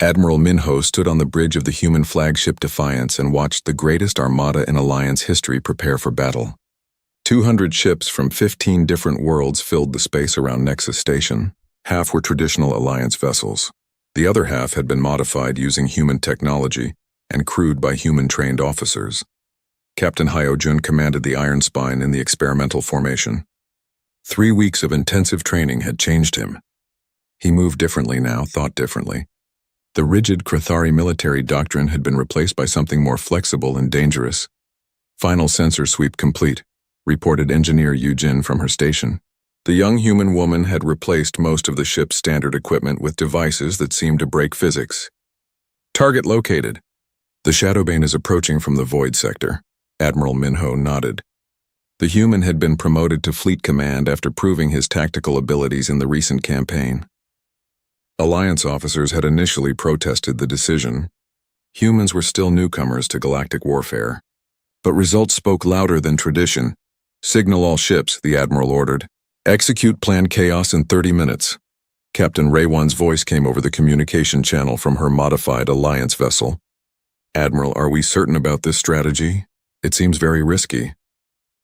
Admiral Minho stood on the bridge of the human flagship Defiance and watched the greatest armada in Alliance history prepare for battle. 200 ships from 15 different worlds filled the space around Nexus Station. Half were traditional Alliance vessels. The other half had been modified using human technology and crewed by human-trained officers. Captain Hyojun commanded the Iron Spine in the experimental formation. 3 weeks of intensive training had changed him. He moved differently now, thought differently. The rigid Krathari military doctrine had been replaced by something more flexible and dangerous. Final sensor sweep complete, reported Engineer Yujin from her station. The young human woman had replaced most of the ship's standard equipment with devices that seemed to break physics. Target located. The Shadowbane is approaching from the Void sector. Admiral Minho nodded. The human had been promoted to fleet command after proving his tactical abilities in the recent campaign. Alliance officers had initially protested the decision. Humans were still newcomers to galactic warfare. But results spoke louder than tradition. Signal all ships, the Admiral ordered. Execute Plan Chaos in 30 minutes. Captain Raywan's voice came over the communication channel from her modified Alliance vessel. Admiral, are we certain about this strategy? It seems very risky.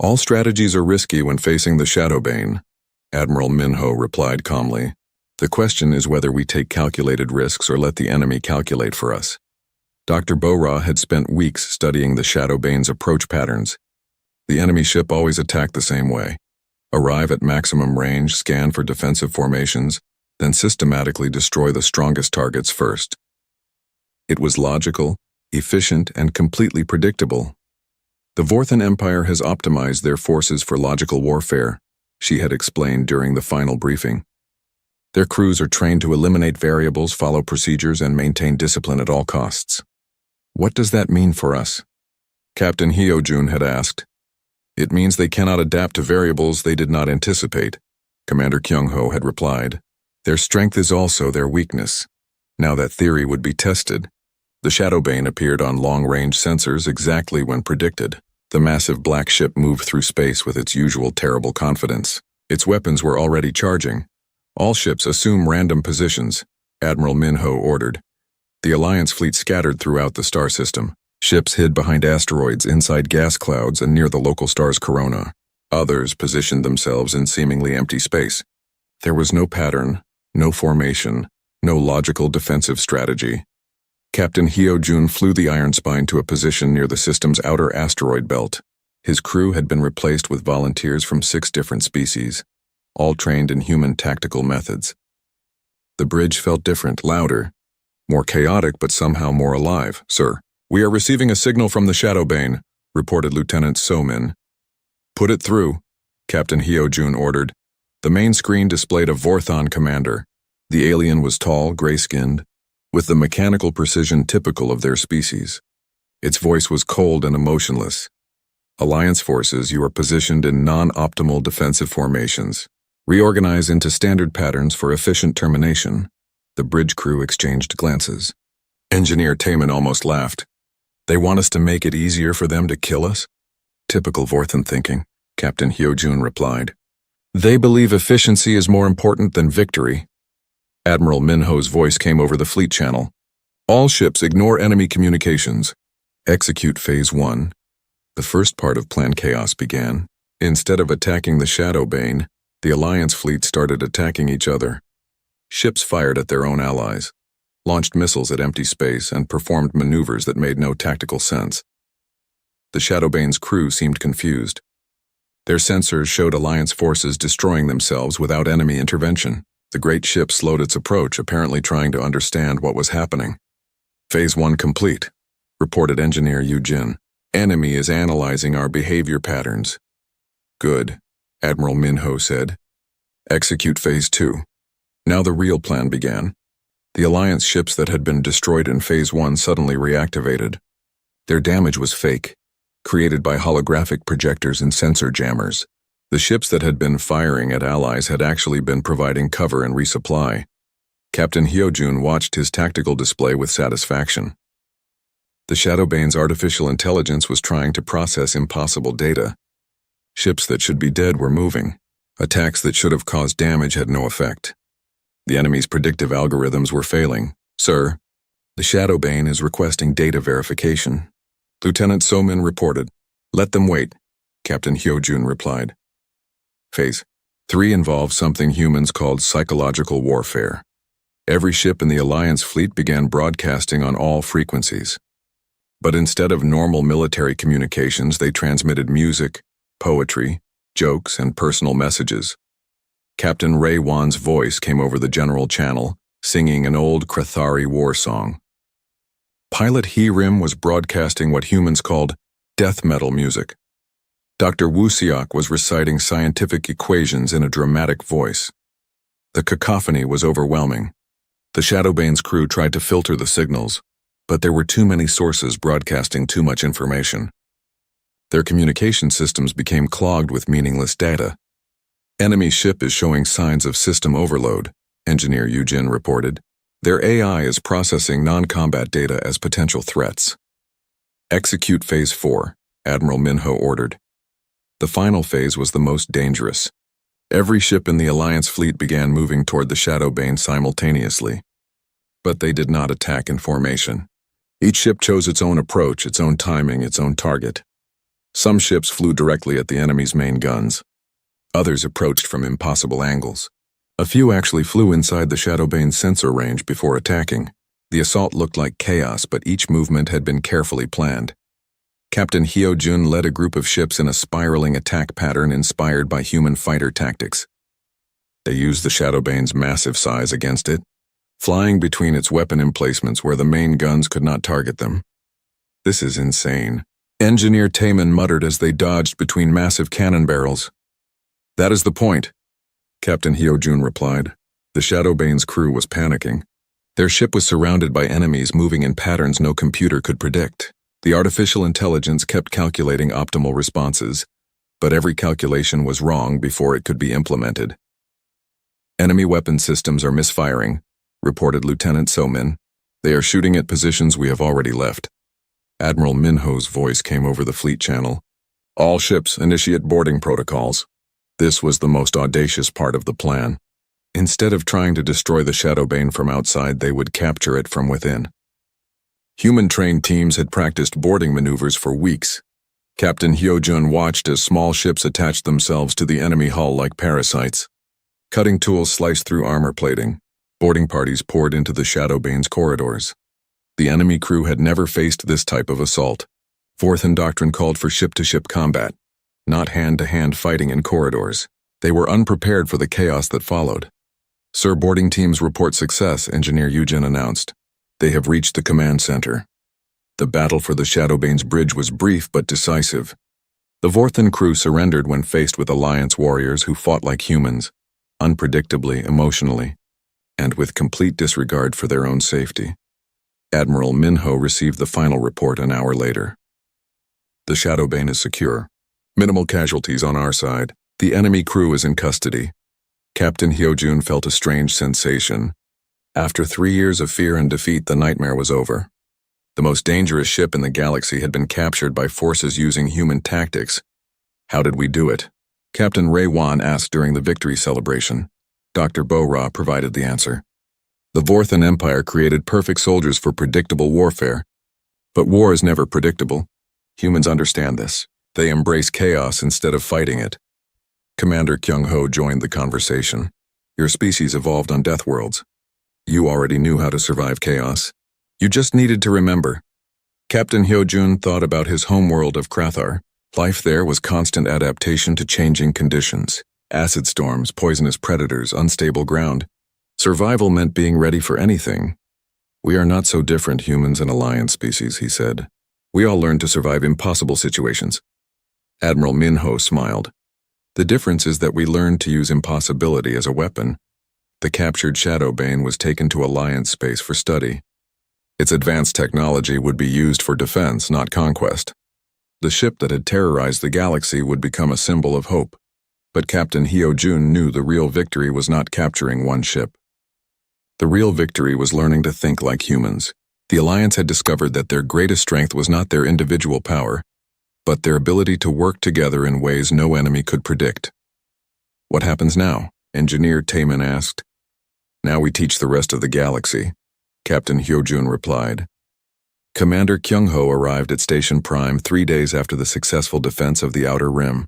All strategies are risky when facing the Shadowbane, Admiral Minho replied calmly. The question is whether we take calculated risks or let the enemy calculate for us. Dr. Bora had spent weeks studying the Shadowbane's approach patterns. The enemy ship always attacked the same way. Arrive at maximum range, scan for defensive formations, then systematically destroy the strongest targets first. It was logical, efficient, and completely predictable. The Vorthan Empire has optimized their forces for logical warfare, she had explained during the final briefing. Their crews are trained to eliminate variables, follow procedures, and maintain discipline at all costs. What does that mean for us? Captain Hyojun had asked. It means they cannot adapt to variables they did not anticipate, Commander Kyung-ho had replied. Their strength is also their weakness. Now that theory would be tested. The Shadowbane appeared on long-range sensors exactly when predicted. The massive black ship moved through space with its usual terrible confidence. Its weapons were already charging. All ships assume random positions, Admiral Minho ordered. The Alliance fleet scattered throughout the star system. Ships hid behind asteroids, inside gas clouds, and near the local star's corona. Others positioned themselves in seemingly empty space. There was no pattern, no formation, no logical defensive strategy. Captain Hyojun flew the Iron Spine to a position near the system's outer asteroid belt. His crew had been replaced with volunteers from 6 different species, all trained in human tactical methods. The bridge felt different, louder, more chaotic but somehow more alive. Sir, we are receiving a signal from the Shadowbane, reported Lieutenant So-min. Put it through, Captain Hyojun ordered. The main screen displayed a Vorthon commander. The alien was tall, gray-skinned, with the mechanical precision typical of their species. Its voice was cold and emotionless. Alliance forces, you are positioned in non-optimal defensive formations. Reorganize into standard patterns for efficient termination. The bridge crew exchanged glances. Engineer Taman almost laughed. They want us to make it easier for them to kill us? Typical Vorthan thinking, Captain Hyojun replied. They believe efficiency is more important than victory. Admiral Minho's voice came over the fleet channel. All ships ignore enemy communications. Execute Phase 1. The first part of Plan Chaos began. Instead of attacking the Shadowbane, the Alliance fleet started attacking each other. Ships fired at their own allies, launched missiles at empty space, and performed maneuvers that made no tactical sense. The Shadowbane's crew seemed confused. Their sensors showed Alliance forces destroying themselves without enemy intervention. The great ship slowed its approach, apparently trying to understand what was happening. Phase 1 complete, reported Engineer Yujin. Enemy is analyzing our behavior patterns. Good, Admiral Minho said. Execute Phase 2. Now the real plan began. The Alliance ships that had been destroyed in Phase 1 suddenly reactivated. Their damage was fake, created by holographic projectors and sensor jammers. The ships that had been firing at allies had actually been providing cover and resupply. Captain Hyojun watched his tactical display with satisfaction. The Shadowbane's artificial intelligence was trying to process impossible data. Ships that should be dead were moving. Attacks that should have caused damage had no effect. The enemy's predictive algorithms were failing. Sir, The Shadowbane is requesting data verification. Lieutenant Somin reported. Let them wait, Captain Hyojun replied. Phase 3 involves something humans called psychological warfare. Every ship in the Alliance fleet began broadcasting on all frequencies. But instead of normal military communications, they transmitted music, poetry, jokes, and personal messages. Captain Ray Wan's voice came over the general channel, singing an old Krathari war song. Pilot Hirim was broadcasting what humans called death metal music. Dr. Wusiak was reciting scientific equations in a dramatic voice. The cacophony was overwhelming. The Shadowbane's crew tried to filter the signals, but there were too many sources broadcasting too much information. Their communication systems became clogged with meaningless data. Enemy ship is showing signs of system overload, Engineer Yujin reported. Their AI is processing non-combat data as potential threats. Execute Phase 4, Admiral Minho ordered. The final phase was the most dangerous. Every ship in the Alliance fleet began moving toward the Shadowbane simultaneously. But they did not attack in formation. Each ship chose its own approach, its own timing, its own target. Some ships flew directly at the enemy's main guns. Others approached from impossible angles. A few actually flew inside the Shadowbane's sensor range before attacking. The assault looked like chaos, but each movement had been carefully planned. Captain Hyojun led a group of ships in a spiraling attack pattern inspired by human fighter tactics. They used the Shadowbane's massive size against it, flying between its weapon emplacements where the main guns could not target them. This is insane, Engineer Taman muttered as they dodged between massive cannon barrels. That is the point, Captain Hyojun replied. The Shadowbane's crew was panicking. Their ship was surrounded by enemies moving in patterns no computer could predict. The artificial intelligence kept calculating optimal responses, but every calculation was wrong before it could be implemented. Enemy weapon systems are misfiring, reported Lieutenant Somin. They are shooting at positions we have already left. Admiral Minho's voice came over the fleet channel. All ships initiate boarding protocols. This was the most audacious part of the plan. Instead of trying to destroy the Shadowbane from outside, they would capture it from within. Human-trained teams had practiced boarding maneuvers for weeks. Captain Hyojun watched as small ships attached themselves to the enemy hull like parasites. Cutting tools sliced through armor plating. Boarding parties poured into the Shadowbane's corridors. The enemy crew had never faced this type of assault. Vorthan doctrine called for ship-to-ship combat, not hand-to-hand fighting in corridors. They were unprepared for the chaos that followed. Sir, boarding teams report success, Engineer Yujin announced. They have reached the command center. The battle for the Shadowbane's bridge was brief but decisive. The Vorthan crew surrendered when faced with Alliance warriors who fought like humans, unpredictably, emotionally, and with complete disregard for their own safety. Admiral Minho received the final report an hour later. The Shadowbane is secure. Minimal casualties on our side. The enemy crew is in custody. Captain Hyojun felt a strange sensation. After 3 years of fear and defeat, the nightmare was over. The most dangerous ship in the galaxy had been captured by forces using human tactics. How did we do it? Captain Ray Wan asked during the victory celebration. Dr. Bo-Ra provided the answer. The Vorthan Empire created perfect soldiers for predictable warfare. But war is never predictable. Humans understand this. They embrace chaos instead of fighting it. Commander Kyung-ho joined the conversation. Your species evolved on Deathworlds. You already knew how to survive chaos. You just needed to remember. Captain Hyojun thought about his homeworld of Krathar. Life there was constant adaptation to changing conditions. Acid storms, poisonous predators, unstable ground. Survival meant being ready for anything. We are not so different, humans and Alliance species, he said. We all learned to survive impossible situations. Admiral Minho smiled. The difference is that we learned to use impossibility as a weapon. The captured Shadowbane was taken to Alliance space for study. Its advanced technology would be used for defense, not conquest. The ship that had terrorized the galaxy would become a symbol of hope. But Captain Hyojun knew the real victory was not capturing one ship. The real victory was learning to think like humans. The Alliance had discovered that their greatest strength was not their individual power, but their ability to work together in ways no enemy could predict. What happens now? Engineer Taman asked. Now we teach the rest of the galaxy. Captain Hyojun replied. Commander Kyung-ho arrived at Station Prime 3 days after the successful defense of the Outer Rim.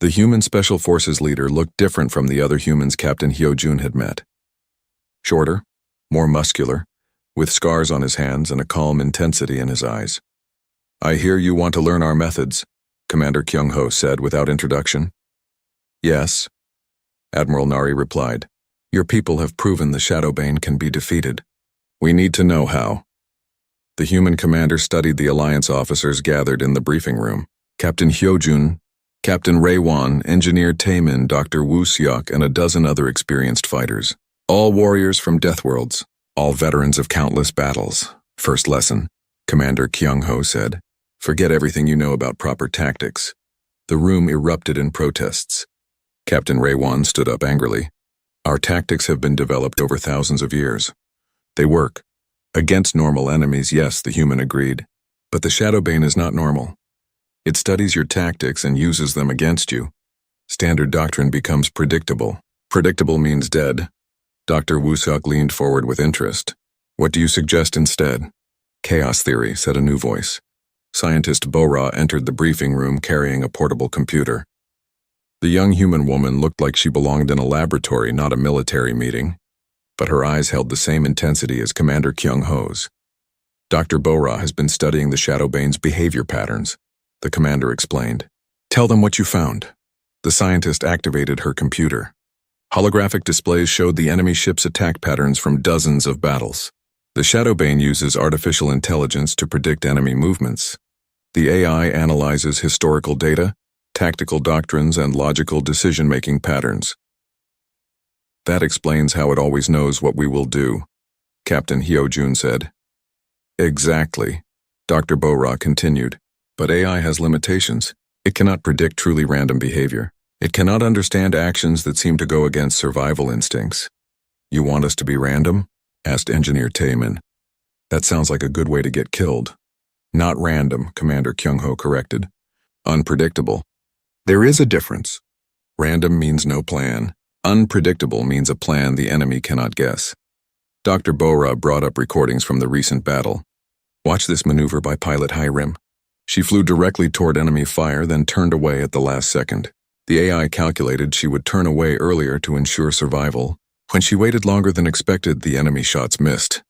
The human Special Forces leader looked different from the other humans Captain Hyojun had met. Shorter, more muscular, with scars on his hands and a calm intensity in his eyes. I hear you want to learn our methods, Commander Kyung-ho said without introduction. Yes, Admiral Nari replied. Your people have proven the Shadowbane can be defeated. We need to know how. The human commander studied the Alliance officers gathered in the briefing room. Captain Hyojun, Captain Raewon, Engineer Taemin, Dr. Woo Seok, and a dozen other experienced fighters. All warriors from Deathworlds, all veterans of countless battles. First lesson, Commander Kyung-ho said. Forget everything you know about proper tactics. The room erupted in protests. Captain Raewon stood up angrily. Our tactics have been developed over thousands of years. They work. Against normal enemies, yes, the human agreed. But the Shadowbane is not normal. It studies your tactics and uses them against you. Standard doctrine becomes predictable. Predictable means dead. Dr. Woo-seok leaned forward with interest. What do you suggest instead? Chaos theory, said a new voice. Scientist Bo-ra entered the briefing room carrying a portable computer. The young human woman looked like she belonged in a laboratory, not a military meeting, but her eyes held the same intensity as Commander Kyung-ho's. Dr. Bo-ra has been studying the Shadowbane's behavior patterns, the commander explained. Tell them what you found. The scientist activated her computer. Holographic displays showed the enemy ship's attack patterns from dozens of battles. The Shadowbane uses artificial intelligence to predict enemy movements. The AI analyzes historical data, tactical doctrines, and logical decision-making patterns. That explains how it always knows what we will do, Captain Hyojun said. Exactly, Dr. Bo-ra continued. But AI has limitations. It cannot predict truly random behavior. It cannot understand actions that seem to go against survival instincts. You want us to be random? Asked Engineer Taemin. That sounds like a good way to get killed. Not random, Commander Kyung-ho corrected. Unpredictable. There is a difference. Random means no plan. Unpredictable means a plan the enemy cannot guess. Dr. Bo-ra brought up recordings from the recent battle. Watch this maneuver by pilot Hiram. She flew directly toward enemy fire, then turned away at the last second. The AI calculated she would turn away earlier to ensure survival. When she waited longer than expected, the enemy shots missed.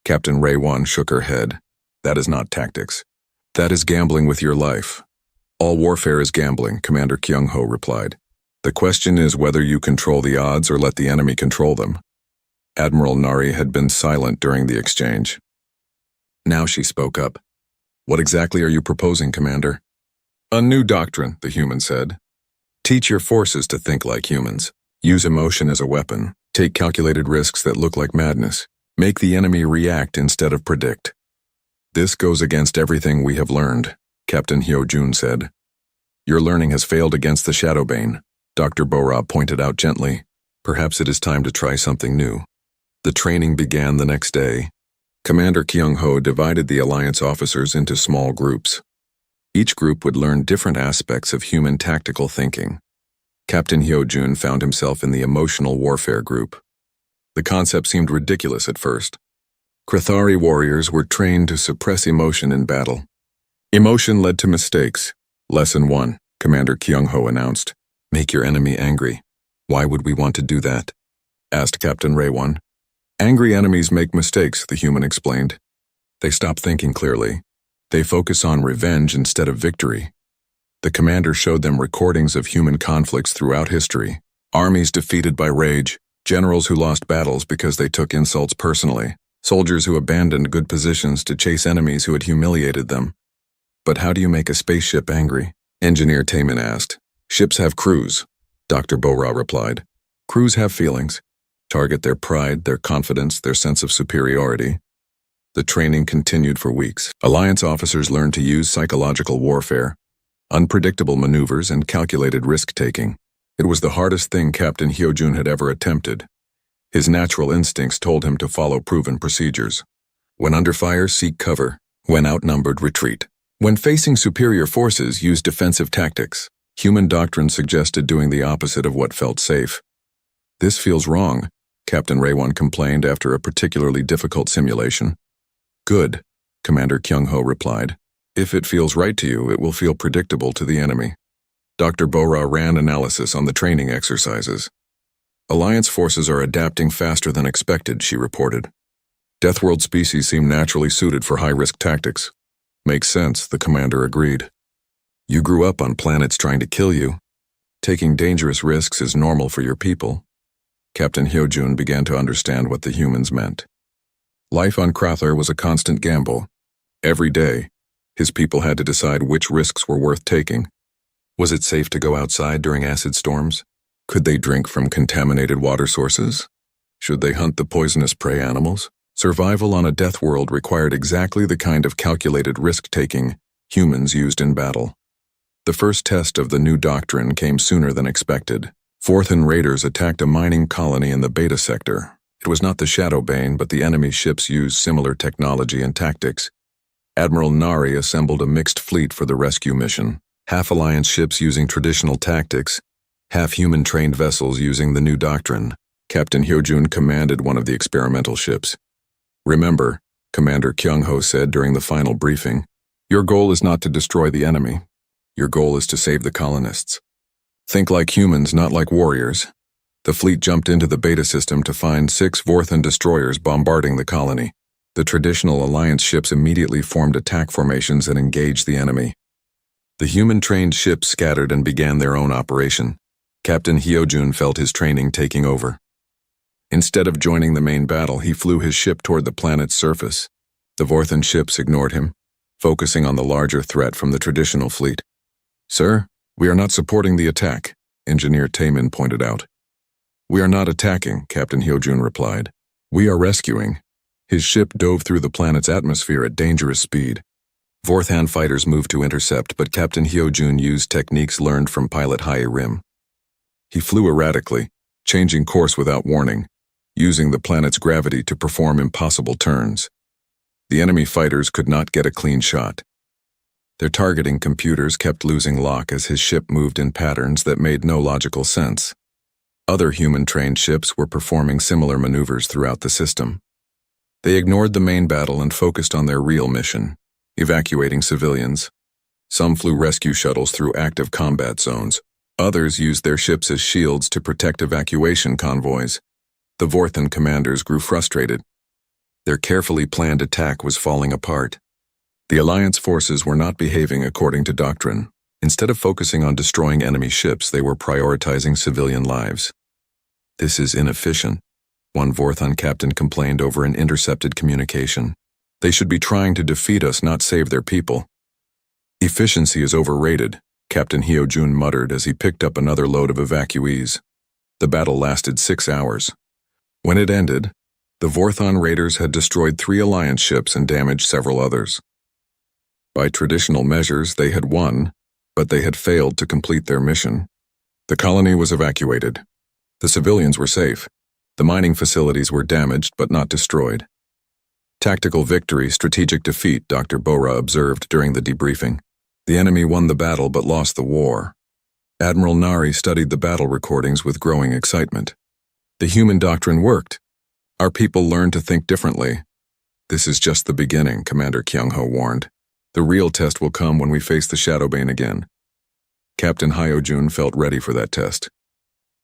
Captain Raewon shook her head. That is not tactics. That is gambling with your life. All warfare is gambling, Commander Kyung-ho replied. The question is whether you control the odds or let the enemy control them. Admiral Nari had been silent during the exchange. Now she spoke up. What exactly are you proposing, Commander? A new doctrine, the human said. Teach your forces to think like humans. Use emotion as a weapon. Take calculated risks that look like madness. Make the enemy react instead of predict. This goes against everything we have learned, Captain Hyojun said. Your learning has failed against the Shadowbane, Dr. Bo-ra pointed out gently. Perhaps it is time to try something new. The training began the next day. Commander Kyung-ho divided the Alliance officers into small groups. Each group would learn different aspects of human tactical thinking. Captain Hyojun found himself in the emotional warfare group. The concept seemed ridiculous at first. Krathari warriors were trained to suppress emotion in battle. Emotion led to mistakes. Lesson 1, Commander Kyung-ho announced. Make your enemy angry. Why would we want to do that? Asked Captain Raewon. Angry enemies make mistakes, the human explained. They stop thinking clearly. They focus on revenge instead of victory. The commander showed them recordings of human conflicts throughout history. Armies defeated by rage, generals who lost battles because they took insults personally, soldiers who abandoned good positions to chase enemies who had humiliated them. But how do you make a spaceship angry? Engineer Taemin asked. Ships have crews, Dr. Bo-ra replied. Crews have feelings. Target their pride, their confidence, their sense of superiority. The training continued for weeks. Alliance officers learned to use psychological warfare, unpredictable maneuvers, and calculated risk-taking. It was the hardest thing Captain Hyojun had ever attempted. His natural instincts told him to follow proven procedures. When under fire, seek cover. When outnumbered, retreat. When facing superior forces, use defensive tactics. Human doctrine suggested doing the opposite of what felt safe. This feels wrong, Captain Raewon complained after a particularly difficult simulation. Good, Commander Kyung-ho replied. If it feels right to you, it will feel predictable to the enemy. Dr. Bora ran analysis on the training exercises. Alliance forces are adapting faster than expected, she reported. Deathworld species seem naturally suited for high-risk tactics. Makes sense, the commander agreed. You grew up on planets trying to kill you. Taking dangerous risks is normal for your people. Captain Hyojun began to understand what the humans meant. Life on Krather was a constant gamble. Every day, his people had to decide which risks were worth taking. Was it safe to go outside during acid storms? Could they drink from contaminated water sources? Should they hunt the poisonous prey animals? Survival on a death world required exactly the kind of calculated risk-taking humans used in battle. The first test of the new doctrine came sooner than expected. Vorthan raiders attacked a mining colony in the Beta sector. It was not the Shadowbane, but the enemy ships used similar technology and tactics. Admiral Nari assembled a mixed fleet for the rescue mission, half Alliance ships using traditional tactics, half human-trained vessels using the new doctrine. Captain Hyojun commanded one of the experimental ships. Remember, Commander Kyung-ho said during the final briefing, your goal is not to destroy the enemy. Your goal is to save the colonists. Think like humans, not like warriors. The fleet jumped into the Beta system to find 6 Vorthan destroyers bombarding the colony. The traditional Alliance ships immediately formed attack formations and engaged the enemy. The human-trained ships scattered and began their own operation. Captain Hyojun felt his training taking over. Instead of joining the main battle, he flew his ship toward the planet's surface. The Vorthan ships ignored him, focusing on the larger threat from the traditional fleet. Sir, we are not supporting the attack, Engineer Taemin pointed out. We are not attacking, Captain Hyojun replied. We are rescuing. His ship dove through the planet's atmosphere at dangerous speed. Vorthan fighters moved to intercept, but Captain Hyojun used techniques learned from pilot Hae Rim. He flew erratically, changing course without warning, using the planet's gravity to perform impossible turns. The enemy fighters could not get a clean shot. Their targeting computers kept losing lock as his ship moved in patterns that made no logical sense. Other human-trained ships were performing similar maneuvers throughout the system. They ignored the main battle and focused on their real mission, evacuating civilians. Some flew rescue shuttles through active combat zones. Others used their ships as shields to protect evacuation convoys. The Vorthan commanders grew frustrated. Their carefully planned attack was falling apart. The Alliance forces were not behaving according to doctrine. Instead of focusing on destroying enemy ships, they were prioritizing civilian lives. This is inefficient, one Vorthan captain complained over an intercepted communication. They should be trying to defeat us, not save their people. Efficiency is overrated, Captain Hyojun muttered as he picked up another load of evacuees. The battle lasted 6 hours. When it ended, the Vorthan raiders had destroyed 3 Alliance ships and damaged several others. By traditional measures, they had won, but they had failed to complete their mission. The colony was evacuated. The civilians were safe. The mining facilities were damaged but not destroyed. Tactical victory, strategic defeat, Dr. Bora observed during the debriefing. The enemy won the battle but lost the war. Admiral Nari studied the battle recordings with growing excitement. The human doctrine worked. Our people learned to think differently. This is just the beginning, Commander Kyung-ho warned. The real test will come when we face the Shadowbane again. Captain Hyojun felt ready for that test.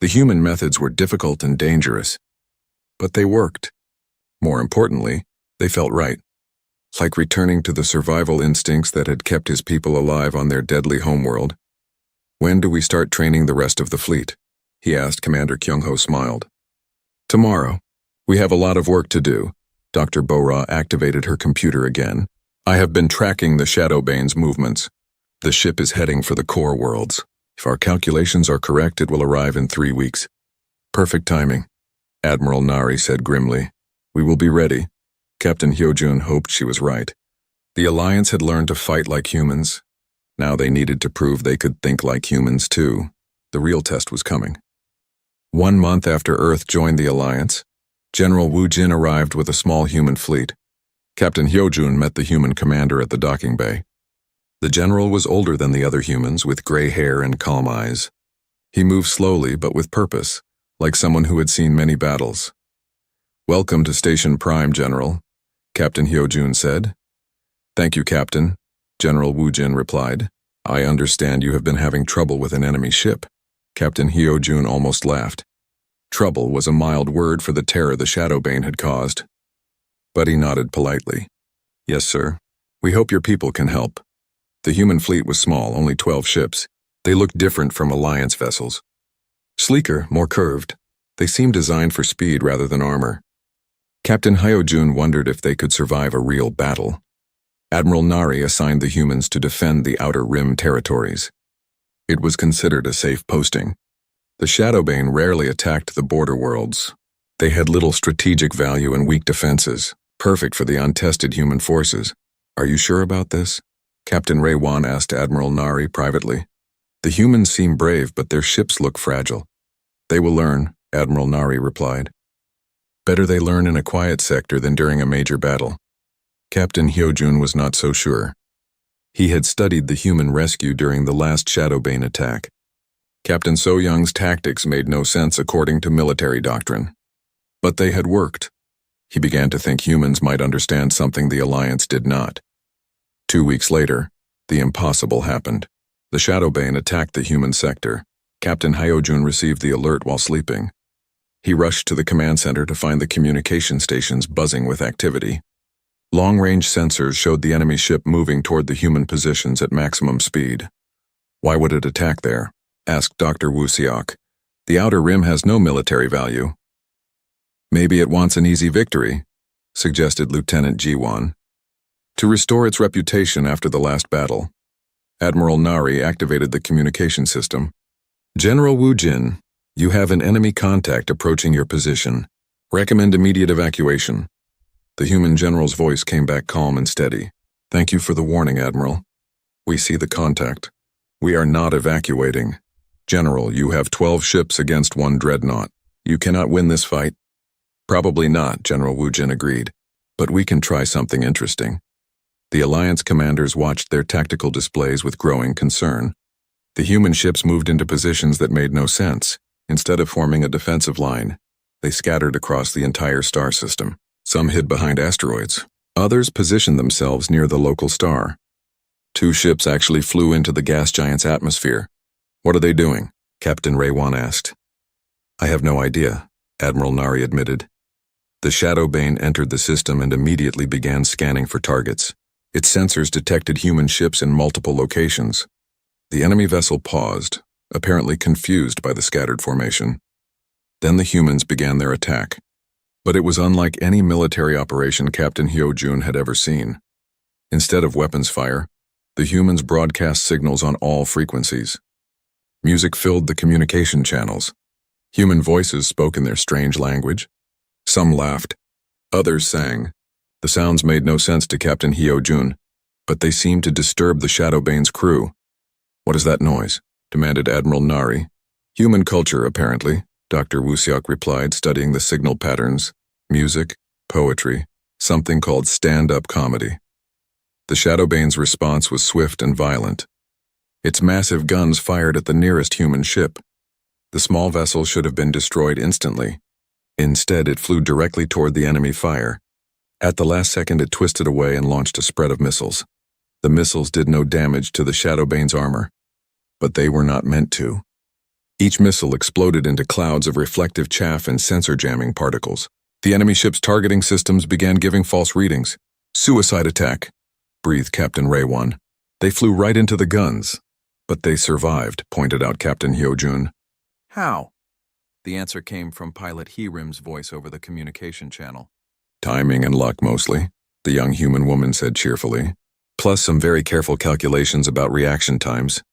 The human methods were difficult and dangerous, but they worked. More importantly, they felt right. Like returning to the survival instincts that had kept his people alive on their deadly homeworld. When do we start training the rest of the fleet? He asked. Commander Kyung-ho smiled. Tomorrow. We have a lot of work to do. Dr. Bora activated her computer again. I have been tracking the Shadowbane's movements. The ship is heading for the core worlds. If our calculations are correct, it will arrive in 3 weeks. Perfect timing, Admiral Nari said grimly. We will be ready. Captain Hyojun hoped she was right. The Alliance had learned to fight like humans. Now they needed to prove they could think like humans too. The real test was coming. 1 month after Earth joined the Alliance, General Wu Jin arrived with a small human fleet. Captain Hyojun met the human commander at the docking bay. The general was older than the other humans, with gray hair and calm eyes. He moved slowly but with purpose, like someone who had seen many battles. "Welcome to Station Prime, General," Captain Hyojun said. "Thank you, Captain," General Woojin replied. "I understand you have been having trouble with an enemy ship." Captain Hyojun almost laughed. Trouble was a mild word for the terror the Shadowbane had caused. But he nodded politely. "Yes, sir. We hope your people can help." The human fleet was small, only 12 ships. They looked different from Alliance vessels. Sleeker, more curved. They seemed designed for speed rather than armor. Captain Hyojun wondered if they could survive a real battle. Admiral Nari assigned the humans to defend the Outer Rim territories. It was considered a safe posting. The Shadowbane rarely attacked the border worlds. They had little strategic value and weak defenses, perfect for the untested human forces. "Are you sure about this?" Captain Raywan asked Admiral Nari privately. "The humans seem brave, but their ships look fragile." "They will learn," Admiral Nari replied. "Better they learn in a quiet sector than during a major battle." Captain Hyojun was not so sure. He had studied the human rescue during the last Shadowbane attack. Captain So-young's tactics made no sense according to military doctrine. But they had worked. He began to think humans might understand something the Alliance did not. 2 weeks later, the impossible happened. The Shadowbane attacked the human sector. Captain Hyojun received the alert while sleeping. He rushed to the command center to find the communication stations buzzing with activity. Long-range sensors showed the enemy ship moving toward the human positions at maximum speed. "Why would it attack there?" asked Dr. Wusiak. "The Outer Rim has no military value." "Maybe it wants an easy victory," suggested Lieutenant Jiwan. "To restore its reputation after the last battle." Admiral Nari activated the communication system. "General Woojin, you have an enemy contact approaching your position. Recommend immediate evacuation." The human general's voice came back calm and steady. "Thank you for the warning, Admiral. We see the contact. We are not evacuating. General, you have 12 ships against 1 dreadnought. You cannot win this fight." "Probably not," General Woojin agreed. "But we can try something interesting." The Alliance commanders watched their tactical displays with growing concern. The human ships moved into positions that made no sense. Instead of forming a defensive line, they scattered across the entire star system. Some hid behind asteroids. Others positioned themselves near the local star. 2 ships actually flew into the gas giant's atmosphere. "What are they doing?" Captain Raywan asked. "I have no idea," Admiral Nari admitted. The Shadowbane entered the system and immediately began scanning for targets. Its sensors detected human ships in multiple locations. The enemy vessel paused, apparently confused by the scattered formation. Then the humans began their attack. But it was unlike any military operation Captain Hyojun had ever seen. Instead of weapons fire, the humans broadcast signals on all frequencies. Music filled the communication channels. Human voices spoke in their strange language. Some laughed. Others sang. The sounds made no sense to Captain Hyojun, but they seemed to disturb the Shadowbane's crew. "What is that noise?" demanded Admiral Nari. "Human culture, apparently," Dr. Wusiak replied, studying the signal patterns. "Music, poetry, something called stand-up comedy." The Shadowbane's response was swift and violent. Its massive guns fired at the nearest human ship. The small vessel should have been destroyed instantly. Instead, it flew directly toward the enemy fire. At the last second, it twisted away and launched a spread of missiles. The missiles did no damage to the Shadowbane's armor, but they were not meant to. Each missile exploded into clouds of reflective chaff and sensor-jamming particles. The enemy ship's targeting systems began giving false readings. "Suicide attack," breathed Captain Raywan. "They flew right into the guns." "But they survived," pointed out Captain Hyojun. "How?" The answer came from Pilot Hirim's voice over the communication channel. "Timing and luck, mostly," the young human woman said cheerfully. "Plus some very careful calculations about reaction times."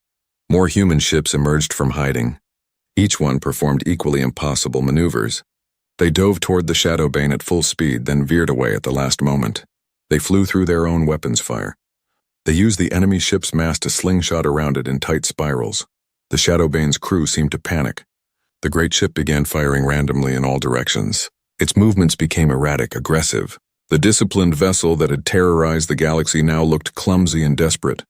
More human ships emerged from hiding. Each one performed equally impossible maneuvers. They dove toward the Shadowbane at full speed, then veered away at the last moment. They flew through their own weapons fire. They used the enemy ship's mass to slingshot around it in tight spirals. The Shadowbane's crew seemed to panic. The great ship began firing randomly in all directions. Its movements became erratic, aggressive. The disciplined vessel that had terrorized the galaxy now looked clumsy and desperate.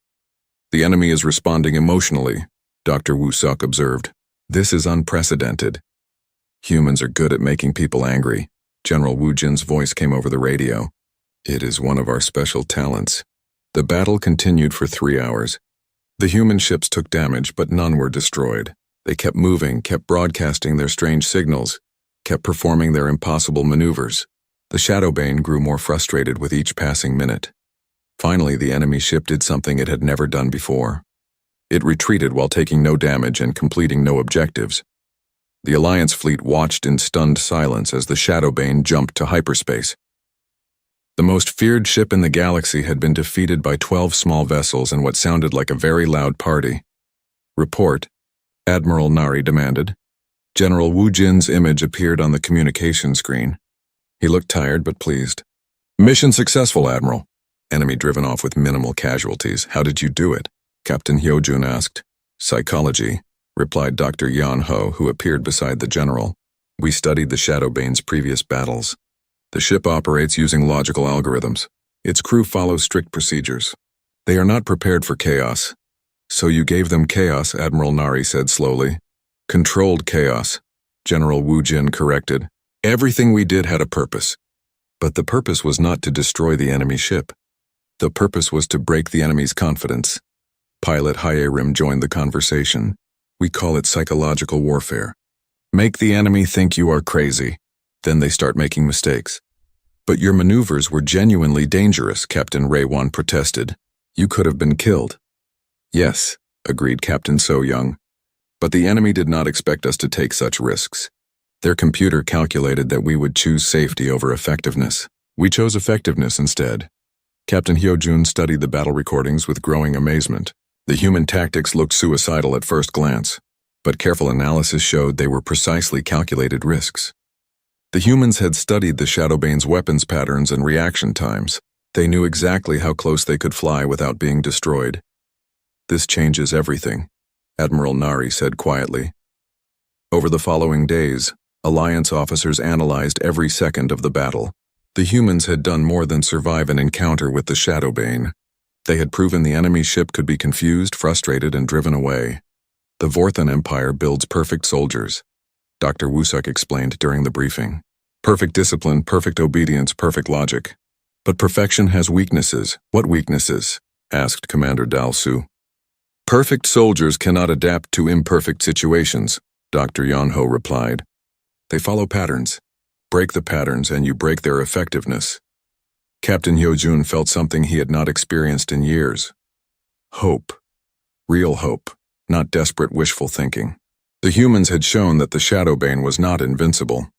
"The enemy is responding emotionally," Dr. Wusiak observed. "This is unprecedented. Humans are good at making people angry." General Wu Jin's voice came over the radio. "It is one of our special talents." The battle continued for 3 hours. The human ships took damage, but none were destroyed. They kept moving, kept broadcasting their strange signals, kept performing their impossible maneuvers. The Shadowbane grew more frustrated with each passing minute. Finally, the enemy ship did something it had never done before. It retreated while taking no damage and completing no objectives. The Alliance fleet watched in stunned silence as the Shadowbane jumped to hyperspace. The most feared ship in the galaxy had been defeated by 12 small vessels in what sounded like a very loud party. "Report," Admiral Nari demanded. General Wu Jin's image appeared on the communication screen. He looked tired but pleased. "Mission successful, Admiral. Enemy driven off with minimal casualties. How did you do it?" Captain Hyojun asked. "Psychology," replied Dr. Yan Ho, who appeared beside the general. "We studied the Shadowbane's previous battles. The ship operates using logical algorithms. Its crew follows strict procedures. They are not prepared for chaos." "So you gave them chaos," Admiral Nari said slowly. "Controlled chaos," General Wu Jin corrected. "Everything we did had a purpose. But the purpose was not to destroy the enemy ship. The purpose was to break the enemy's confidence." Pilot Hyerim joined the conversation. "We call it psychological warfare. Make the enemy think you are crazy. Then they start making mistakes." "But your maneuvers were genuinely dangerous," Captain Raywan protested. "You could have been killed." "Yes," agreed Captain So Young. "But the enemy did not expect us to take such risks. Their computer calculated that we would choose safety over effectiveness. We chose effectiveness instead." Captain Hyojun studied the battle recordings with growing amazement. The human tactics looked suicidal at first glance, but careful analysis showed they were precisely calculated risks. The humans had studied the Shadowbane's weapons patterns and reaction times. They knew exactly how close they could fly without being destroyed. "This changes everything," Admiral Nari said quietly. Over the following days, Alliance officers analyzed every second of the battle. The humans had done more than survive an encounter with the Shadowbane. They had proven the enemy ship could be confused, frustrated, and driven away. "The Vorthan Empire builds perfect soldiers," Dr. Wusuk explained during the briefing. "Perfect discipline, perfect obedience, perfect logic. But perfection has weaknesses." "What weaknesses?" asked Commander Dalsu. "Perfect soldiers cannot adapt to imperfect situations," Dr. Yanho replied. "They follow patterns. Break the patterns and you break their effectiveness." Captain Hyojun felt something he had not experienced in years. Hope. Real hope, not desperate wishful thinking. The humans had shown that the Shadowbane was not invincible.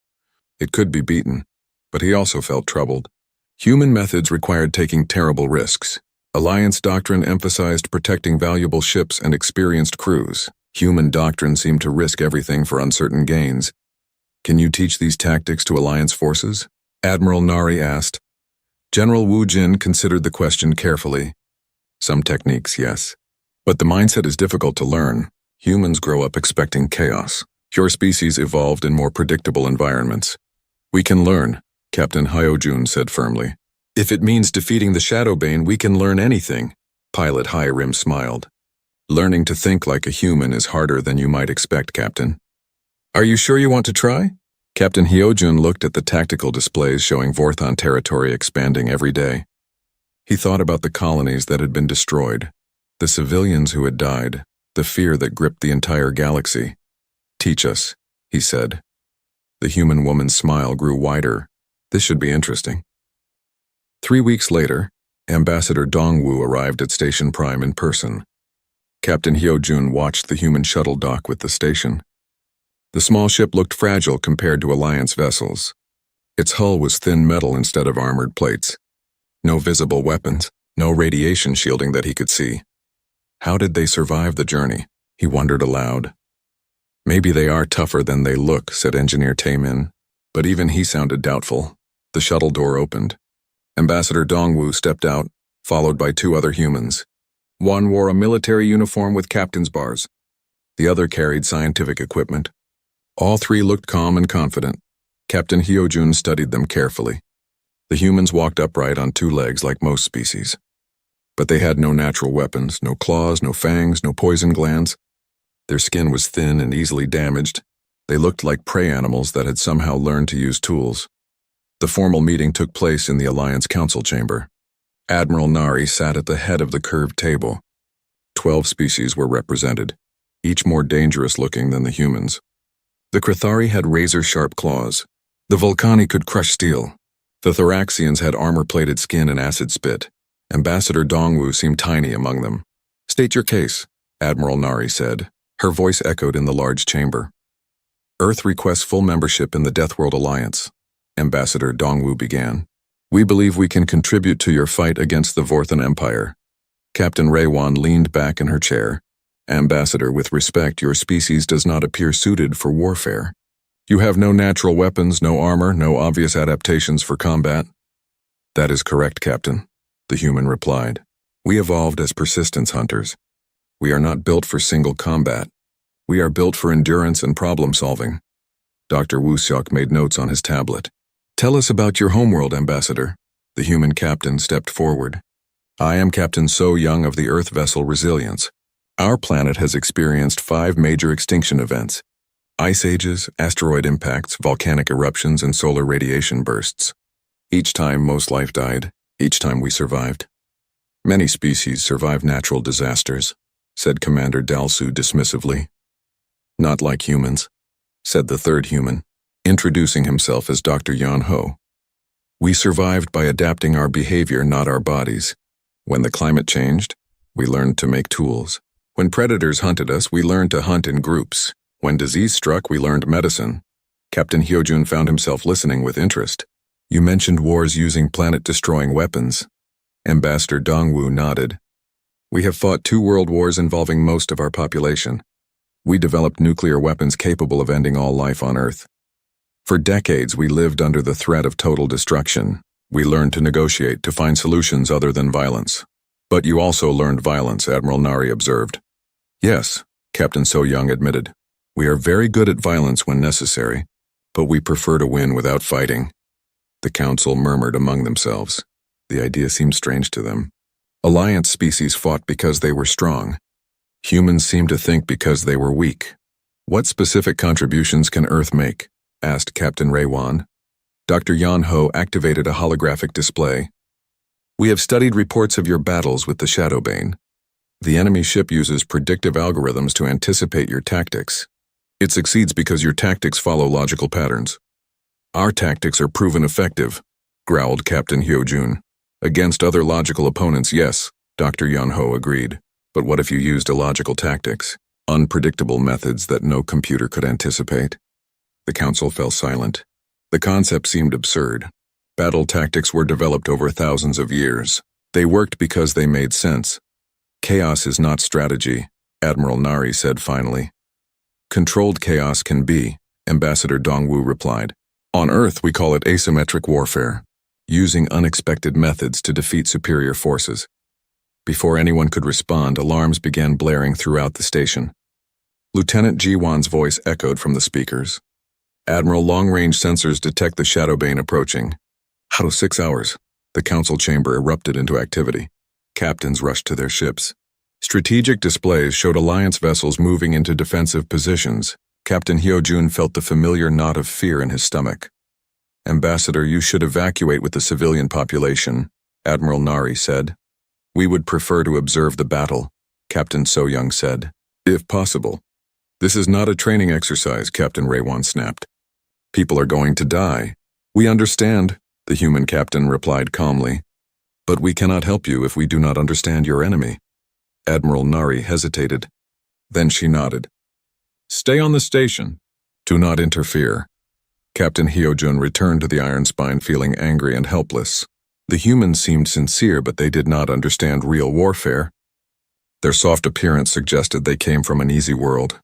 It could be beaten, but he also felt troubled. Human methods required taking terrible risks. Alliance doctrine emphasized protecting valuable ships and experienced crews. Human doctrine seemed to risk everything for uncertain gains. "Can you teach these tactics to Alliance forces?" Admiral Nari asked. General Wu Jin considered the question carefully. "Some techniques, yes. But the mindset is difficult to learn. Humans grow up expecting chaos. Your species evolved in more predictable environments." "We can learn," Captain Hyojun said firmly. "If it means defeating the Shadowbane, we can learn anything." Pilot Hyerim smiled. "Learning to think like a human is harder than you might expect, Captain." "Are you sure you want to try?" Captain Hyojun looked at the tactical displays showing Vorthon territory expanding every day. He thought about the colonies that had been destroyed, the civilians who had died, the fear that gripped the entire galaxy. "Teach us," he said. The human woman's smile grew wider. "This should be interesting." 3 weeks later, Ambassador Dongwu arrived at Station Prime in person. Captain Hyojun watched the human shuttle dock with the station. The small ship looked fragile compared to Alliance vessels. Its hull was thin metal instead of armored plates. No visible weapons, no radiation shielding that he could see. How did they survive the journey? He wondered aloud. "Maybe they are tougher than they look," said Engineer Taemin, but even he sounded doubtful. The shuttle door opened. Ambassador Dongwu stepped out, followed by 2 other humans. One wore a military uniform with captain's bars. The other carried scientific equipment. All 3 looked calm and confident. Captain Hyojun studied them carefully. The humans walked upright on 2 legs like most species. But they had no natural weapons, no claws, no fangs, no poison glands. Their skin was thin and easily damaged. They looked like prey animals that had somehow learned to use tools. The formal meeting took place in the Alliance Council chamber. Admiral Nari sat at the head of the curved table. 12 species were represented, each more dangerous-looking than the humans. The Crithari had razor-sharp claws. The Vulcani could crush steel. The Thoraxians had armor-plated skin and acid spit. Ambassador Dongwu seemed tiny among them. "State your case," Admiral Nari said. Her voice echoed in the large chamber. "Earth requests full membership in the Deathworld Alliance," Ambassador Dongwu began. "We believe we can contribute to your fight against the Vorthan Empire." Captain Raywan leaned back in her chair. "Ambassador, with respect, your species does not appear suited for warfare. You have no natural weapons, no armor, no obvious adaptations for combat." "That is correct, Captain," the human replied. "We evolved as persistence hunters. We are not built for single combat. We are built for endurance and problem-solving." Dr. Wusiok made notes on his tablet. "Tell us about your homeworld, Ambassador." The human captain stepped forward. "I am Captain So Young of the Earth vessel Resilience. Our planet has experienced 5 major extinction events: ice ages, asteroid impacts, volcanic eruptions, and solar radiation bursts. Each time most life died, each time we survived. Many species survive natural disasters," said Commander Dalsu dismissively. "Not like humans," said the third human, introducing himself as Dr. Yan Ho. "We survived by adapting our behavior, not our bodies. When the climate changed, we learned to make tools. When predators hunted us, we learned to hunt in groups. When disease struck, we learned medicine." Captain Hyojun found himself listening with interest. "You mentioned wars using planet-destroying weapons." Ambassador Dongwu nodded. "We have fought 2 world wars involving most of our population. We developed nuclear weapons capable of ending all life on Earth. For decades, we lived under the threat of total destruction. We learned to negotiate, to find solutions other than violence." "But you also learned violence," Admiral Nari observed. "Yes," Captain So Young admitted. "We are very good at violence when necessary, but we prefer to win without fighting." The council murmured among themselves. The idea seemed strange to them. Alliance species fought because they were strong. Humans seemed to think because they were weak. "What specific contributions can Earth make?" asked Captain Raywan. Dr. Yan Ho activated a holographic display. "We have studied reports of your battles with the Shadowbane. The enemy ship uses predictive algorithms to anticipate your tactics. It succeeds because your tactics follow logical patterns." "Our tactics are proven effective," growled Captain Hyojun. "Against other logical opponents, yes," Dr. Yan Ho agreed. "But what if you used illogical tactics, unpredictable methods that no computer could anticipate?" The council fell silent. The concept seemed absurd. Battle tactics were developed over thousands of years. They worked because they made sense. "Chaos is not strategy," Admiral Nari said finally. "Controlled chaos can be," Ambassador Dongwu replied. "On Earth, we call it asymmetric warfare, using unexpected methods to defeat superior forces." Before anyone could respond, alarms began blaring throughout the station. Lieutenant Jiwan's voice echoed from the speakers. "Admiral, long-range sensors detect the Shadowbane approaching." "Out of 6 hours." The council chamber erupted into activity. Captains rushed to their ships. Strategic displays showed Alliance vessels moving into defensive positions. Captain Hyojun felt the familiar knot of fear in his stomach. "Ambassador, you should evacuate with the civilian population," Admiral Nari said. "We would prefer to observe the battle," Captain So Young said. "If possible." "This is not a training exercise," Captain Raywan snapped. "People are going to die." "We understand," the human captain replied calmly. "But we cannot help you if we do not understand your enemy." Admiral Nari hesitated. Then she nodded. "Stay on the station. Do not interfere." Captain Hyojun returned to the Iron Spine feeling angry and helpless. The humans seemed sincere, but they did not understand real warfare. Their soft appearance suggested they came from an easy world.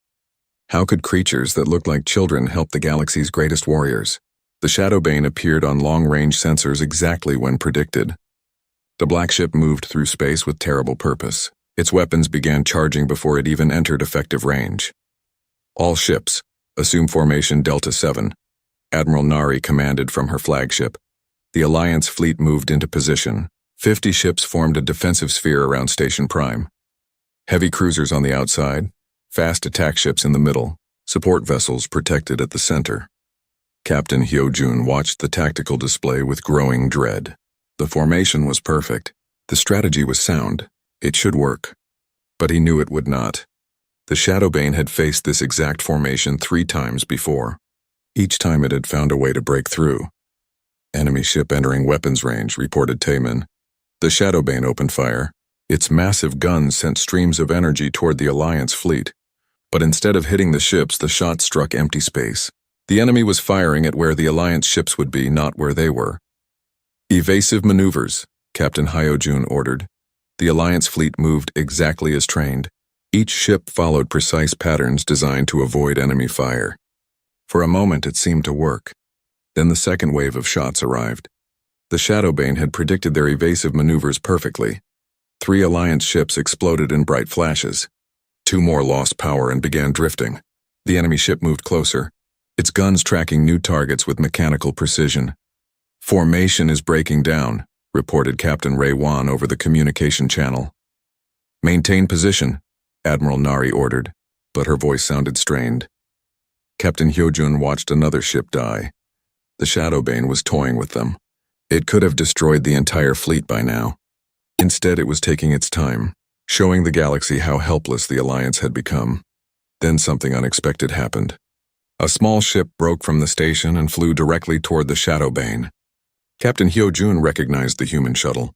How could creatures that looked like children help the galaxy's greatest warriors? The Shadowbane appeared on long-range sensors exactly when predicted. The black ship moved through space with terrible purpose. Its weapons began charging before it even entered effective range. "All ships, assume formation Delta 7. Admiral Nari commanded from her flagship. The Alliance fleet moved into position. 50 ships formed a defensive sphere around Station Prime. Heavy cruisers on the outside, fast attack ships in the middle, support vessels protected at the center. Captain Hyojun watched the tactical display with growing dread. The formation was perfect. The strategy was sound. It should work. But he knew it would not. The Shadowbane had faced this exact formation 3 times before. Each time it had found a way to break through. Enemy ship entering weapons range, reported Taemin. The Shadowbane opened fire. Its massive guns sent streams of energy toward the Alliance fleet. But instead of hitting the ships, the shot struck empty space. The enemy was firing at where the Alliance ships would be, not where they were. Evasive maneuvers, Captain Hyojun ordered. The Alliance fleet moved exactly as trained. Each ship followed precise patterns designed to avoid enemy fire. For a moment it seemed to work. Then the second wave of shots arrived. The Shadowbane had predicted their evasive maneuvers perfectly. 3 Alliance ships exploded in bright flashes. 2 more lost power and began drifting. The enemy ship moved closer, its guns tracking new targets with mechanical precision. "Formation is breaking down," reported Captain Ray Wan over the communication channel. "Maintain position," Admiral Nari ordered, but her voice sounded strained. Captain Hyojun watched another ship die. The Shadowbane was toying with them. It could have destroyed the entire fleet by now. Instead, it was taking its time, showing the galaxy how helpless the Alliance had become. Then something unexpected happened. A small ship broke from the station and flew directly toward the Shadowbane. Captain Hyojun recognized the human shuttle.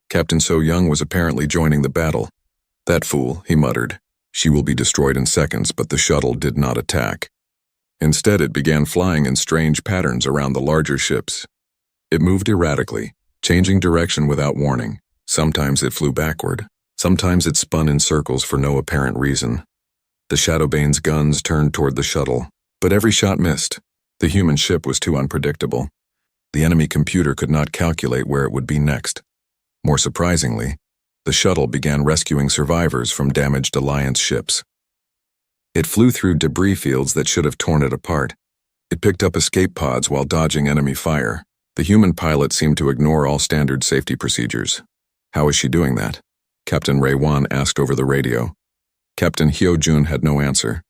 Captain So Young was apparently joining the battle. "That fool," he muttered. "She will be destroyed in seconds," but the shuttle did not attack. Instead, it began flying in strange patterns around the larger ships. It moved erratically, changing direction without warning. Sometimes it flew backward. Sometimes it spun in circles for no apparent reason. The Shadowbane's guns turned toward the shuttle, but every shot missed. The human ship was too unpredictable. The enemy computer could not calculate where it would be next. More surprisingly, the shuttle began rescuing survivors from damaged Alliance ships. It flew through debris fields that should have torn it apart. It picked up escape pods while dodging enemy fire. The human pilot seemed to ignore all standard safety procedures. "How is she doing that?" Captain Ray Wan asked over the radio. Captain Hyojun had no answer.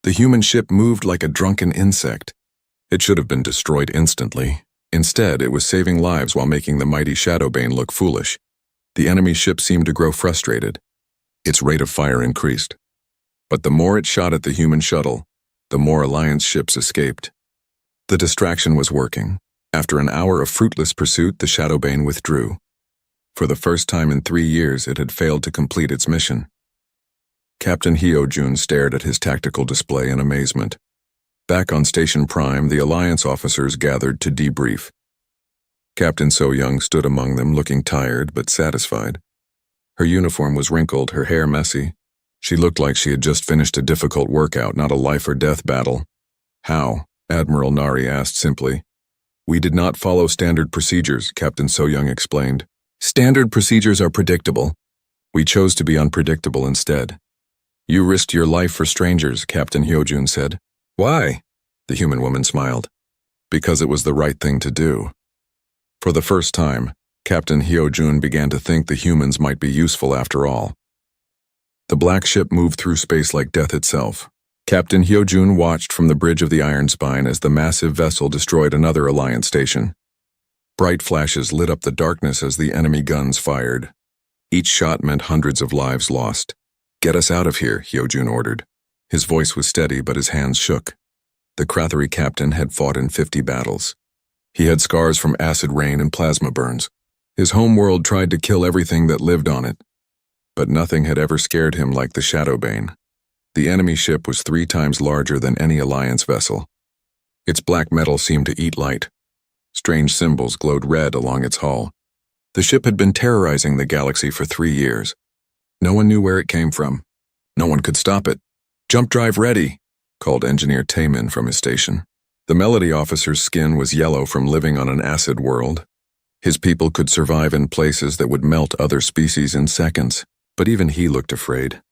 The human ship moved like a drunken insect. It should have been destroyed instantly. Instead, it was saving lives while making the mighty Shadowbane look foolish. The enemy ship seemed to grow frustrated. Its rate of fire increased. But the more it shot at the human shuttle, the more Alliance ships escaped. The distraction was working. After an hour of fruitless pursuit, the Shadowbane withdrew. For the first time in 3 years, it had failed to complete its mission. Captain Hyojun stared at his tactical display in amazement. Back on Station Prime, the Alliance officers gathered to debrief. Captain So Young stood among them, looking tired but satisfied. Her uniform was wrinkled, her hair messy. She looked like she had just finished a difficult workout, not a life-or-death battle. "How?" Admiral Nari asked simply. "We did not follow standard procedures," Captain So Young explained. "Standard procedures are predictable. We chose to be unpredictable instead." "You risked your life for strangers," Captain Hyojun said. "Why?" The human woman smiled. "Because it was the right thing to do." For the first time, Captain Hyojun began to think the humans might be useful after all. The black ship moved through space like death itself. Captain Hyojun watched from the bridge of the Iron Spine as the massive vessel destroyed another Alliance station. Bright flashes lit up the darkness as the enemy guns fired. Each shot meant hundreds of lives lost. "Get us out of here," Hyojun ordered. His voice was steady, but his hands shook. The Krathari captain had fought in 50 battles. He had scars from acid rain and plasma burns. His home world tried to kill everything that lived on it. But nothing had ever scared him like the Shadowbane. The enemy ship was 3 times larger than any Alliance vessel. Its black metal seemed to eat light. Strange symbols glowed red along its hull. The ship had been terrorizing the galaxy for 3 years. No one knew where it came from. No one could stop it. "Jump drive ready," called Engineer Taemin from his station. The Melody officer's skin was yellow from living on an acid world. His people could survive in places that would melt other species in seconds, but even he looked afraid.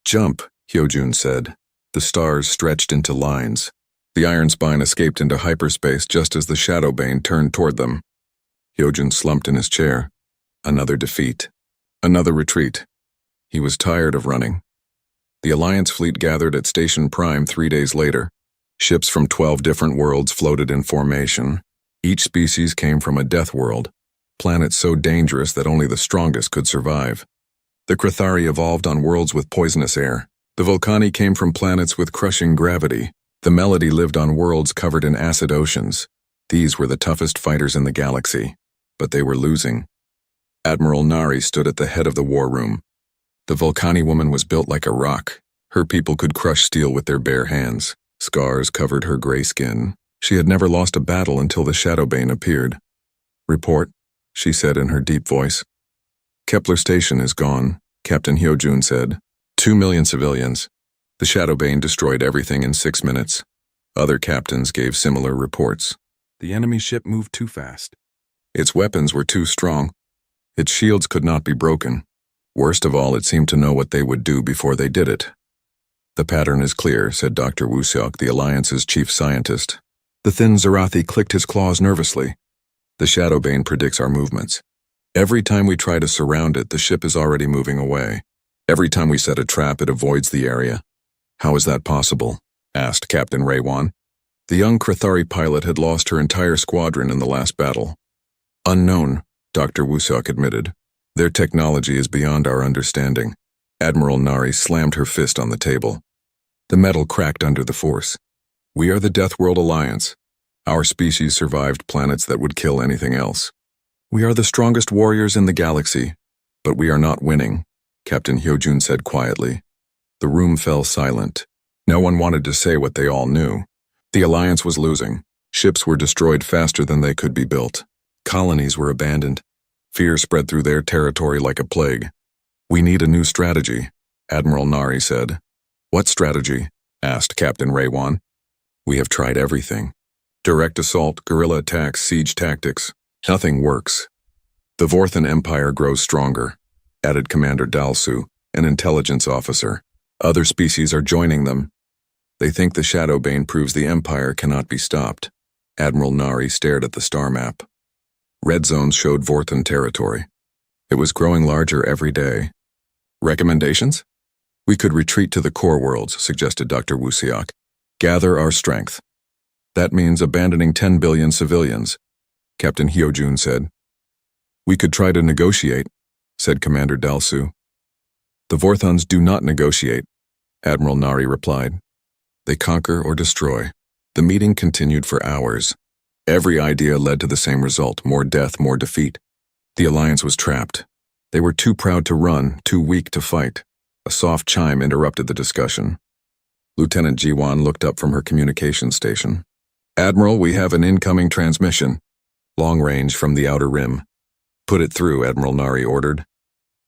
"Jump," Hyojun said. The stars stretched into lines. The Iron Spine escaped into hyperspace just as the Shadowbane turned toward them. Hyojun slumped in his chair. Another defeat. Another retreat. He was tired of running. The Alliance fleet gathered at Station Prime 3 days later. Ships from 12 different worlds floated in formation. Each species came from a death world, planets so dangerous that only the strongest could survive. The Crithari evolved on worlds with poisonous air. The Vulcani came from planets with crushing gravity. The Melody lived on worlds covered in acid oceans. These were the toughest fighters in the galaxy, but they were losing. Admiral Nari stood at the head of the war room. The Vulcani woman was built like a rock. Her people could crush steel with their bare hands. Scars covered her gray skin. She had never lost a battle until the Shadowbane appeared. "Report," she said in her deep voice. "Kepler Station is gone," Captain Hyojun said. 2 million civilians. The Shadowbane destroyed everything in 6 minutes. Other captains gave similar reports. The enemy ship moved too fast. Its weapons were too strong. Its shields could not be broken. Worst of all, it seemed to know what they would do before they did it. "The pattern is clear," said Dr. Wusiok, the Alliance's chief scientist. The thin Zarathi clicked his claws nervously. "The Shadowbane predicts our movements. Every time we try to surround it, the ship is already moving away. Every time we set a trap, it avoids the area." "How is that possible?" asked Captain Raywan. The young Crithari pilot had lost her entire squadron in the last battle. "Unknown," Dr. Wusiok admitted. "Their technology is beyond our understanding." Admiral Nari slammed her fist on the table. The metal cracked under the force. "We are the Deathworld Alliance. Our species survived planets that would kill anything else. We are the strongest warriors in the galaxy, but we are not winning," Captain Hyojun said quietly. The room fell silent. No one wanted to say what they all knew. The Alliance was losing. Ships were destroyed faster than they could be built. Colonies were abandoned. Fear spread through their territory like a plague. "We need a new strategy," Admiral Nari said. "What strategy?" asked Captain Raywan. "We have tried everything. Direct assault, guerrilla attacks, siege tactics. Nothing works. The Vorthan Empire grows stronger," added Commander Dalsu, an intelligence officer. "Other species are joining them. They think the Shadowbane proves the Empire cannot be stopped." Admiral Nari stared at the star map. Red zones showed Vorthan territory. It was growing larger every day. "Recommendations?" "We could retreat to the core worlds," suggested Dr. Wusiok. "Gather our strength." "That means abandoning 10 billion civilians," Captain Hyojun said. "We could try to negotiate," said Commander Dalsu. "The Vorthons do not negotiate," Admiral Nari replied. "They conquer or destroy." The meeting continued for hours. Every idea led to the same result: more death, more defeat. The Alliance was trapped. They were too proud to run, too weak to fight. A soft chime interrupted the discussion. Lieutenant Jiwan looked up from her communication station. "Admiral, we have an incoming transmission. Long range from the outer rim." "Put it through," Admiral Nari ordered.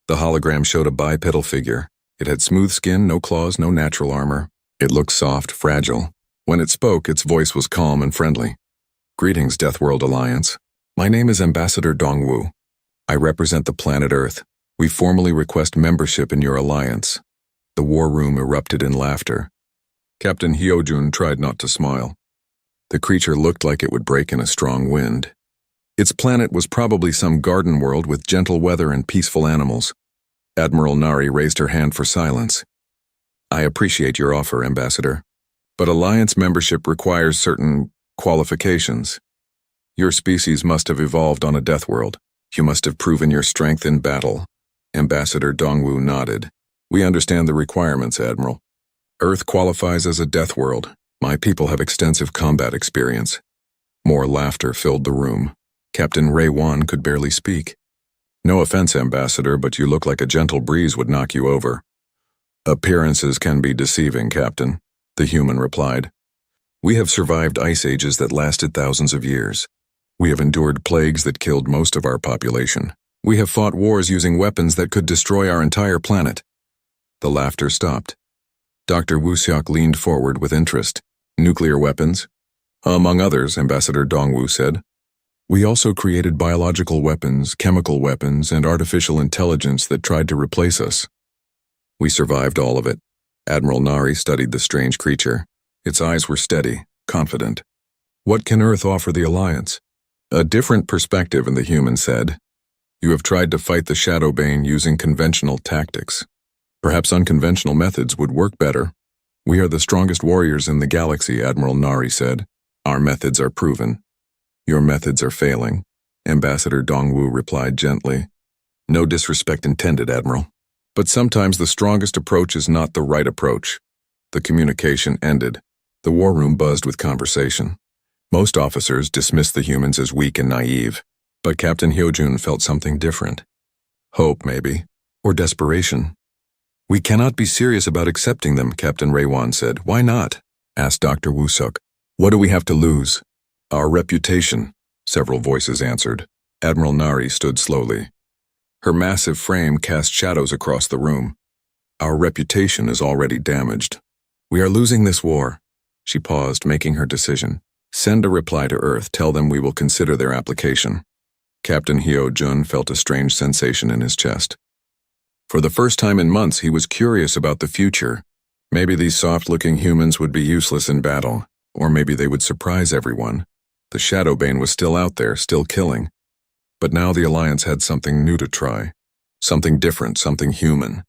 The hologram showed a bipedal figure. It had smooth skin, no claws, no natural armor. It looked soft, fragile. When it spoke, its voice was calm and friendly. "Greetings, Deathworld Alliance. My name is Ambassador Dongwu. I represent the planet Earth. We formally request membership in your alliance." The war room erupted in laughter. Captain Hyojun tried not to smile. The creature looked like it would break in a strong wind. Its planet was probably some garden world with gentle weather and peaceful animals. Admiral Nari raised her hand for silence. "I appreciate your offer, Ambassador, but alliance membership requires certain qualifications. Your species must have evolved on a death world. You must have proven your strength in battle." Ambassador Dongwu nodded. "We understand the requirements, Admiral. Earth qualifies as a death world. My people have extensive combat experience." More laughter filled the room. Captain Raywan could barely speak. "No offense, Ambassador, but you look like a gentle breeze would knock you over." "Appearances can be deceiving, Captain," the human replied. "We have survived ice ages that lasted thousands of years. We have endured plagues that killed most of our population. We have fought wars using weapons that could destroy our entire planet." The laughter stopped. Dr. Wusiok leaned forward with interest. "Nuclear weapons?" "Among others," Ambassador Dongwu said. "We also created biological weapons, chemical weapons, and artificial intelligence that tried to replace us. We survived all of it." Admiral Nari studied the strange creature. Its eyes were steady, confident. "What can Earth offer the Alliance?" "A different perspective," the human said. "You have tried to fight the Shadowbane using conventional tactics. Perhaps unconventional methods would work better. "We are the strongest warriors in the galaxy," Admiral Nari said. "Our methods are proven." "Your methods are failing," Ambassador Dongwu replied gently. "No disrespect intended, Admiral. But sometimes the strongest approach is not the right approach." The communication ended. The war room buzzed with conversation. Most officers dismissed the humans as weak and naive, but Captain Hyojun felt something different. Hope, maybe, or desperation. "We cannot be serious about accepting them," Captain Raywan said. "Why not?" asked Dr. Wusuk. "What do we have to lose?" "Our reputation," several voices answered. Admiral Nari stood slowly. Her massive frame cast shadows across the room. "Our reputation is already damaged. We are losing this war." She paused, making her decision. "Send a reply to Earth. Tell them we will consider their application." Captain Hyojun felt a strange sensation in his chest. For the first time in months, he was curious about the future. Maybe these soft-looking humans would be useless in battle, or maybe they would surprise everyone. The Shadowbane was still out there, still killing. But now the Alliance had something new to try. Something different, something human.